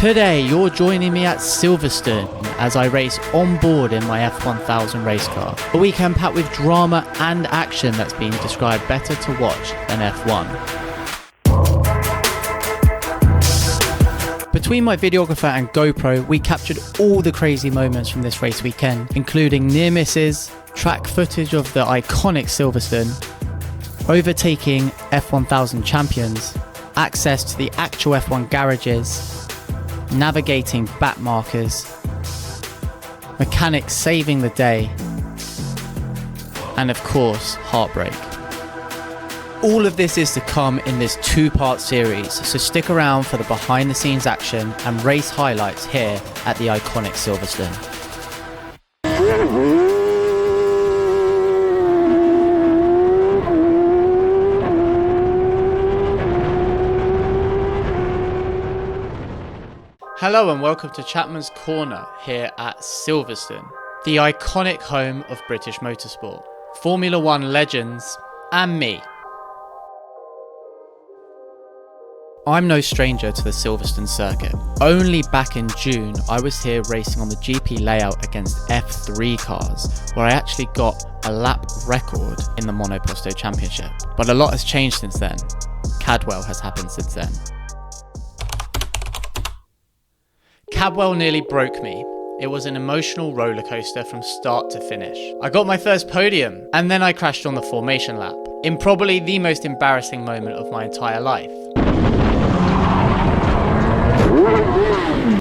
Today you're joining me at Silverstone as I race Onboard in my F1000 race car. A weekend packed with drama and action that's been described better to watch than F1. Between my videographer and GoPro, we captured all the crazy moments from this race weekend, including near misses, track footage of the iconic Silverstone, overtaking F1000 champions, access to the actual F1 garages, navigating back markers, mechanics saving the day, and of course, heartbreak. All of this is to come in this two-part series, so stick around for the behind-the-scenes action and race highlights here at the iconic Silverstone. Hello and welcome to Chapman's Corner here at Silverstone, the iconic home of British motorsport, Formula One legends, and me. I'm no stranger to the Silverstone circuit. Only back in June, I was here racing on the GP layout against F3 cars, where I actually got a lap record in the Motorsport Championship. But a lot has changed since then. Cadwell has happened since then. Cadwell nearly broke me. It was an emotional roller coaster from start to finish. I got my first podium, and then I crashed on the formation lap, in probably the most embarrassing moment of my entire life.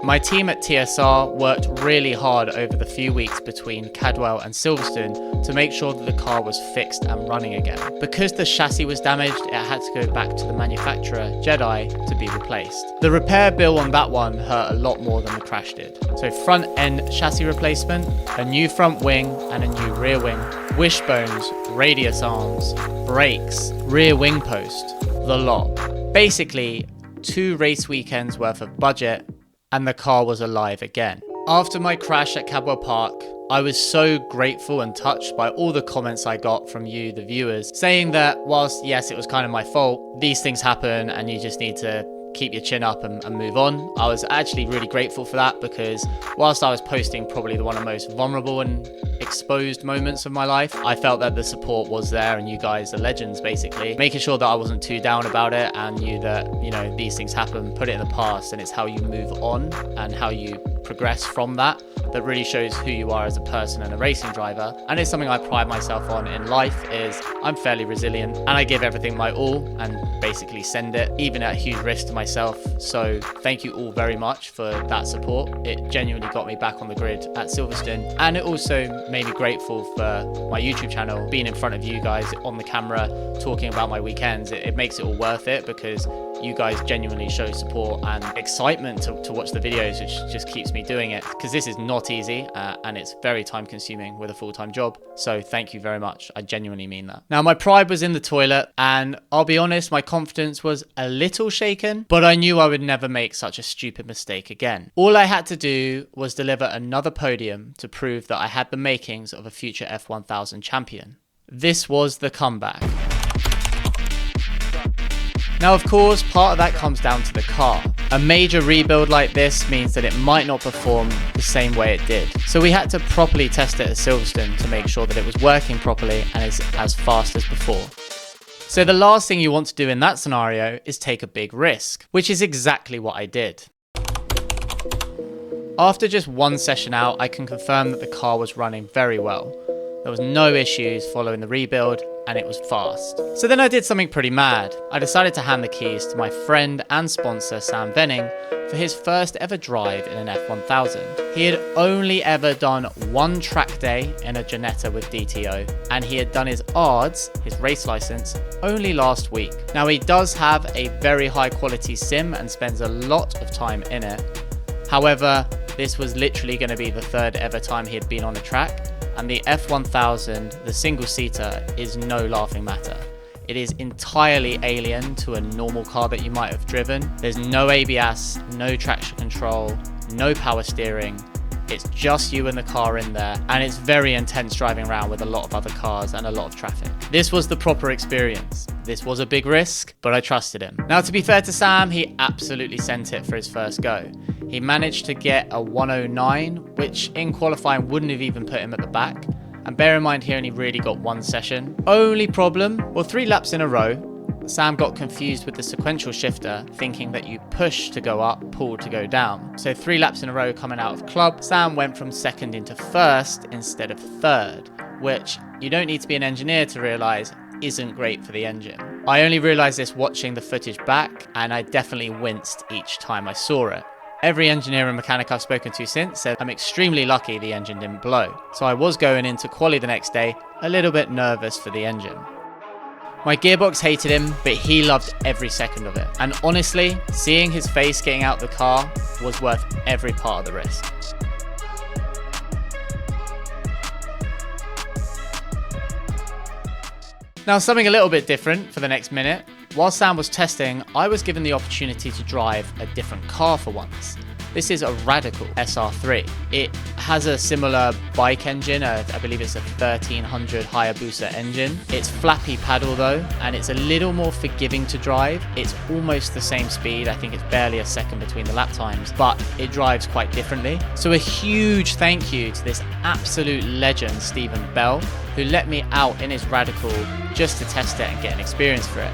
My team at TSR worked really hard over the few weeks between Cadwell and Silverstone to make sure that the car was fixed and running again. Because the chassis was damaged, it had to go back to the manufacturer, Jedi, to be replaced. The repair bill on that one hurt a lot more than the crash did. So front end chassis replacement, a new front wing and a new rear wing, wishbones, radius arms, brakes, rear wing post, the lot. Basically, 2 race weekends worth of budget, and the car was alive again. After my crash at Cadwell Park, I was so grateful and touched by all the comments I got from you, the viewers, saying that whilst yes, it was kind of my fault, these things happen and you just need to keep your chin up and move on. I was actually really grateful for that, because whilst I was posting probably one of the most vulnerable and exposed moments of my life, I felt that the support was there, and you guys are legends, basically making sure that I wasn't too down about it and knew that, you know, these things happen, put it in the past, and it's how you move on and how you progress from that really shows who you are as a person and a racing driver. And it's something I pride myself on in life, is I'm fairly resilient and I give everything my all and basically send it, even at huge risk to myself. So thank you all very much for that support. It genuinely got me back on the grid at Silverstone, and it also made me grateful for my YouTube channel, being in front of you guys on the camera talking about my weekends. It makes it all worth it, because you guys genuinely show support and excitement to watch the videos, which just keeps me doing it, because this is not easy and it's very time consuming with a full-time job. So thank you very much. I genuinely mean that. Now, my pride was in the toilet, and I'll be honest, my confidence was a little shaken, but I knew I would never make such a stupid mistake again. All I had to do was deliver another podium to prove that I had the makings of a future F1000 champion. This was the comeback. Now, of course, part of that comes down to the car. A major rebuild like this means that it might not perform the same way it did. So we had to properly test it at Silverstone to make sure that it was working properly and is as fast as before. So the last thing you want to do in that scenario is take a big risk, which is exactly what I did. After just one session out, I can confirm that the car was running very well. There was no issues following the rebuild, and it was fast. So then I did something pretty mad. I decided to hand the keys to my friend and sponsor Sam Venning for his first ever drive in an F1000. He had only ever done one track day in a Ginetta with DTO, and he had done his ARDS, his race license, only last week. Now, he does have a very high quality sim and spends a lot of time in it. However, this was literally going to be the 3rd ever time he had been on a track, and the F1000, the single-seater, is no laughing matter. It is entirely alien to a normal car that you might have driven. There's no ABS, no traction control, no power steering. It's just you and the car in there, and it's very intense driving around with a lot of other cars and a lot of traffic. This was the proper experience. This was a big risk, but I trusted him. Now, to be fair to Sam, he absolutely sent it for his first go. He managed to get a 109, which in qualifying wouldn't have even put him at the back. And bear in mind, he only really got one session. Only problem, well, 3 laps in a row, Sam got confused with the sequential shifter, thinking that you push to go up, pull to go down. So 3 laps in a row coming out of club, Sam went from second into first instead of third, which you don't need to be an engineer to realise isn't great for the engine. I only realised this watching the footage back, and I definitely winced each time I saw it. Every engineer and mechanic I've spoken to since said I'm extremely lucky the engine didn't blow. So I was going into Quali the next day a little bit nervous for the engine. My gearbox hated him, but he loved every second of it. And honestly, seeing his face getting out the car was worth every part of the risk. Now, something a little bit different for the next minute. While Sam was testing, I was given the opportunity to drive a different car for once. This is a Radical SR3. It has a similar bike engine, I believe it's a 1300 Hayabusa engine. It's flappy paddle though, and it's a little more forgiving to drive. It's almost the same speed, I think it's barely a second between the lap times, but it drives quite differently. So a huge thank you to this absolute legend, Stephen Bell, who let me out in his Radical just to test it and get an experience for it.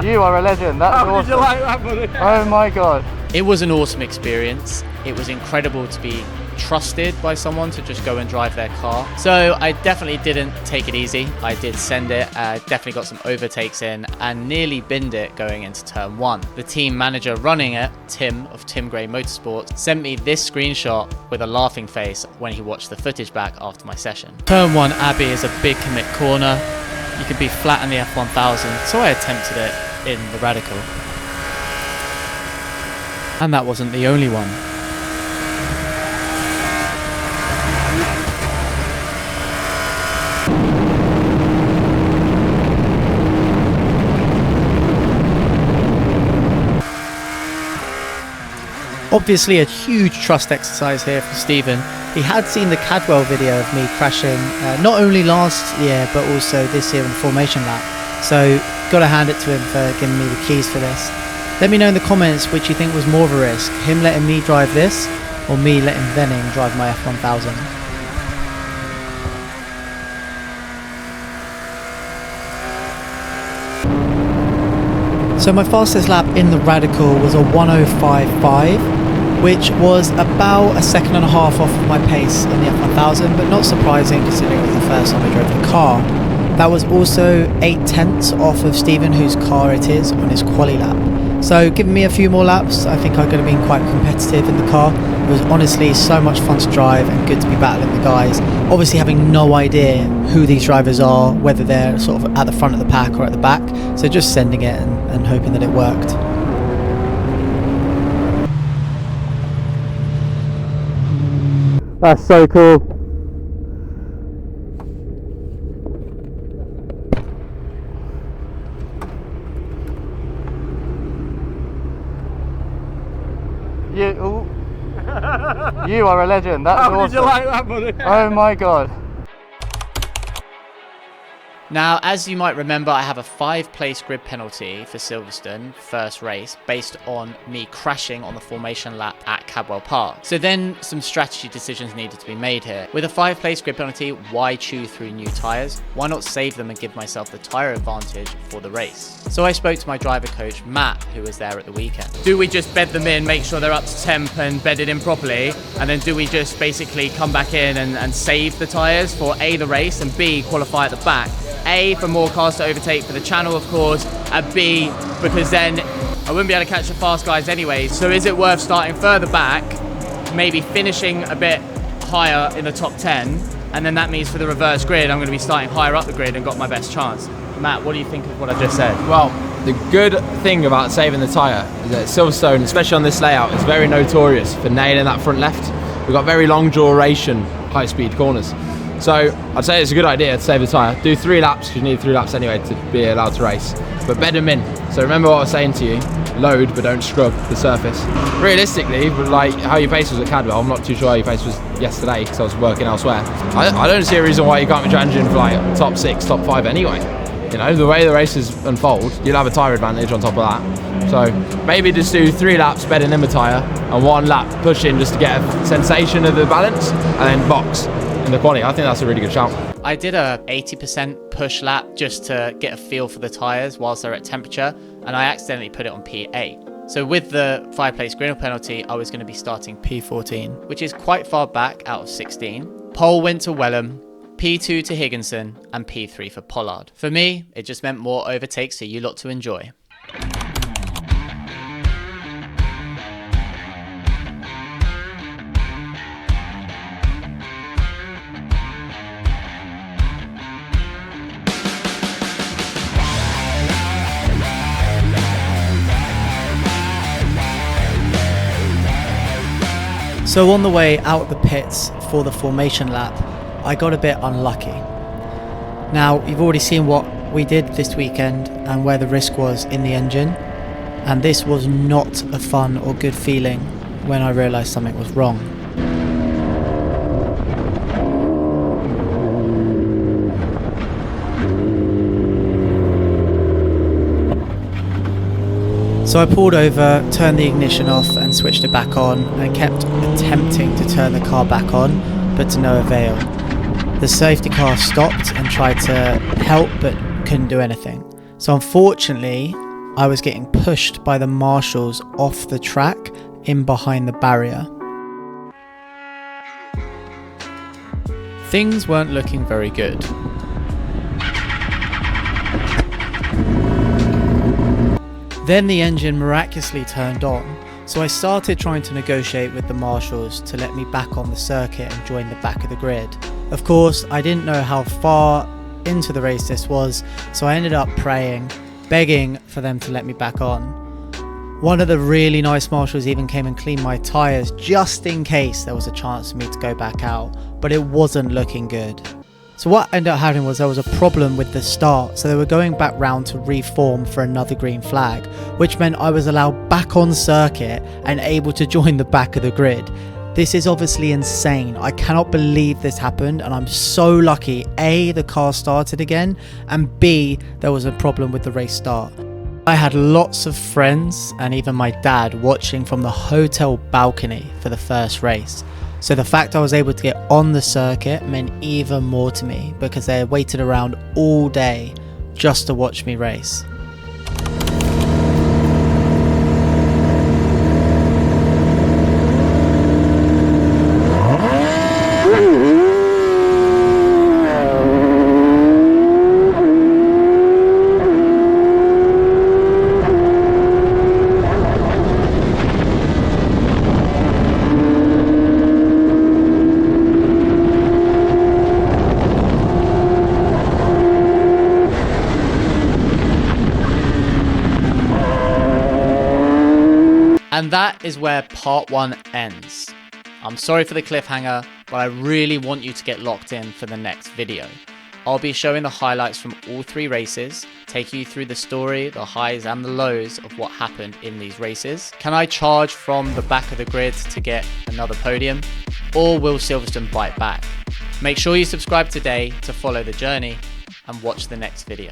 You are a legend, that's awesome. How did you like that, buddy? Oh my god. It was an awesome experience. It was incredible to be trusted by someone to just go and drive their car. So I definitely didn't take it easy. I did send it, definitely got some overtakes in and nearly binned it going into turn 1. The team manager running it, Tim of Tim Gray Motorsports, sent me this screenshot with a laughing face when he watched the footage back after my session. Turn 1 Abbey is a big commit corner. You can be flat in the F1000, so I attempted it in the Radical. And that wasn't the only one. Obviously a huge trust exercise here for Stephen. He had seen the Cadwell video of me crashing not only last year but also this year in the formation lap. So gotta hand it to him for giving me the keys for this. Let me know in the comments which you think was more of a risk, him letting me drive this or me letting Venning drive my F1000. So my fastest lap in the Radical was a 1:05.5, which was about a second and a half off of my pace in the F1000, but not surprising considering it was the first time I drove the car. That was also 0.8 off of Stephen, whose car it is, on his Quali lap. So giving me a few more laps, I think I could have been quite competitive in the car. It was honestly so much fun to drive and good to be battling the guys. Obviously having no idea who these drivers are, whether they're sort of at the front of the pack or at the back. So just sending it and hoping that it worked. That's so cool. You are a legend, that's awesome. How did you like that, buddy? Oh my god. Now, as you might remember, I have a 5-place grid penalty for Silverstone first race based on me crashing on the formation lap at Cadwell Park. So then some strategy decisions needed to be made here. With a 5-place grid penalty, why chew through new tyres? Why not save them and give myself the tyre advantage for the race? So I spoke to my driver coach, Matt, who was there at the weekend. Do we just bed them in, make sure they're up to temp and bedded in properly? And then do we just basically come back in and save the tyres for A, the race, and B, qualify at the back? A, for more cars to overtake for the channel, of course, and B, because then I wouldn't be able to catch the fast guys anyway. So is it worth starting further back, maybe finishing a bit higher in the top 10, and then that means for the reverse grid, I'm going to be starting higher up the grid and got my best chance. Matt, what do you think of what I just said? Well, the good thing about saving the tyre is that Silverstone, especially on this layout, is very notorious for nailing that front left. We've got very long duration, high speed corners. So I'd say it's a good idea to save the tyre. Do 3 laps, because you need 3 laps anyway to be allowed to race. But bed them in. So remember what I was saying to you, load but don't scrub the surface. Realistically, like how your pace was at Cadwell, I'm not too sure how your pace was yesterday because I was working elsewhere. I don't see a reason why you can't be challenging for like top 6, top 5 anyway. You know, the way the races unfold, you'll have a tyre advantage on top of that. So maybe just do 3 laps bedding in the tyre and 1 lap pushing just to get a sensation of the balance, and then box in the quali. I think that's a really good shout. I did a 80% push lap just to get a feel for the tyres whilst they're at temperature, and I accidentally put it on P8. So with the 5-place griddle penalty, I was going to be starting P14, which is quite far back out of 16. Pole went to Wellham, P2 to Higginson, and P3 for Pollard. For me, it just meant more overtakes for you lot to enjoy. So on the way out the pits for the formation lap, I got a bit unlucky. Now, you've already seen what we did this weekend and where the risk was in the engine, and this was not a fun or good feeling when I realised something was wrong. So I pulled over, turned the ignition off and switched it back on, and kept attempting to turn the car back on, but to no avail. The safety car stopped and tried to help, but couldn't do anything. So unfortunately, I was getting pushed by the marshals off the track in behind the barrier. Things weren't looking very good. Then the engine miraculously turned on, so I started trying to negotiate with the marshals to let me back on the circuit and join the back of the grid. Of course, I didn't know how far into the race this was, so I ended up praying, begging for them to let me back on. One of the really nice marshals even came and cleaned my tyres just in case there was a chance for me to go back out, but it wasn't looking good. So what ended up happening was there was a problem with the start, so they were going back round to reform for another green flag, which meant I was allowed back on circuit and able to join the back of the grid. This is obviously insane. I cannot believe this happened, and I'm so lucky. A, the car started again, and B, there was a problem with the race start. I had lots of friends and even my dad watching from the hotel balcony for the first race. So the fact I was able to get on the circuit meant even more to me because they had waited around all day just to watch me race. And that is where part 1 ends. I'm sorry for the cliffhanger, but I really want you to get locked in for the next video. I'll be showing the highlights from all 3 races, taking you through the story, the highs and the lows of what happened in these races. Can I charge from the back of the grid to get another podium? Or will Silverstone bite back? Make sure you subscribe today to follow the journey and watch the next video.